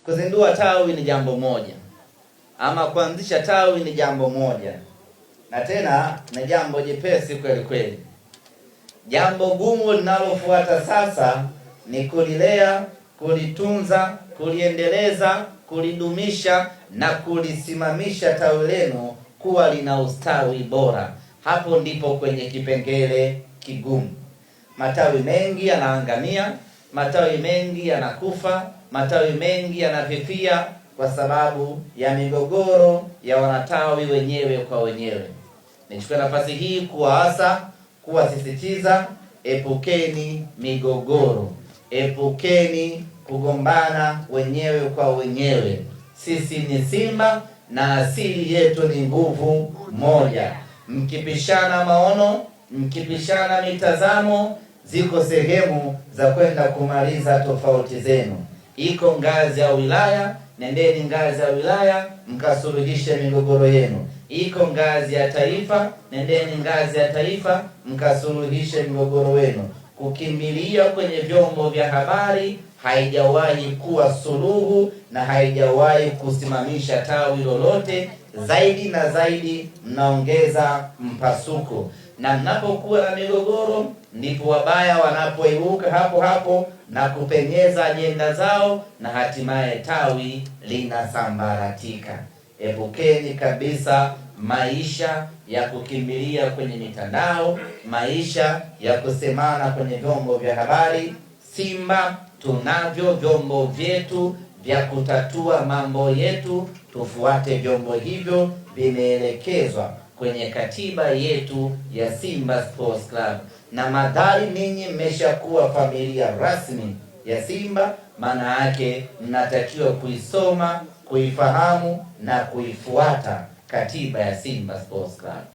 Kuzindua tawi ni jambo moja, ama kuanzisha tawi ni jambo moja, na tena ni jambo jepesi kweli kweli. Jambo gumu linalofuata sasa ni kulilea, kulitunza, kuliendeleza, kulidumisha na kulisimamisha tawi lenu kuwa lina ustawi bora. Hapo ndipo kwenye kipengele kigumu. Matawi mengi yanaangamia, matawi mengi yanakufa, matawi mengi yanafifia kwa sababu ya migogoro ya wanatawi wenyewe kwa wenyewe. Nichukue nafasi hii kuwaasa, kuwasisitiza, epukeni migogoro, epukeni kugombana wenyewe kwa wenyewe. Sisi ni Simba na asili yetu ni nguvu moja. Mkipishana maono, mkipishana mitazamo, ziko sehemu za kwenda kumaliza tofauti zenu. Iko ngazi ya wilaya, nendeni ngazi ya wilaya mkasuluhishe migogoro yenu. Iko ngazi ya taifa, nendeni ngazi ya taifa mkasuluhishe migogoro wenu. Kukimbilia kwenye vyombo vya habari haijawahi kuwa suluhu na haijawahi kusimamisha tawi lolote. Zaidi na zaidi mnaongeza mpasuko, na mnapokuwa na migogoro ndipo wabaya wanapoibuka hapo hapo na kupenyeza ajenda zao na hatimaye tawi linasambaratika. Epukeni kabisa maisha ya kukimbilia kwenye mitandao, maisha ya kusemana kwenye vyombo vya habari. Simba tunavyo vyombo vyetu vya kutatua mambo yetu, tufuate vyombo hivyo. Vimeelekezwa kwenye katiba yetu ya Simba Sports Club, na madhari ninyi mmeshakuwa familia rasmi ya Simba, maana yake mnatakiwa kuisoma, kuifahamu na kuifuata katiba ya Simba Sports Club.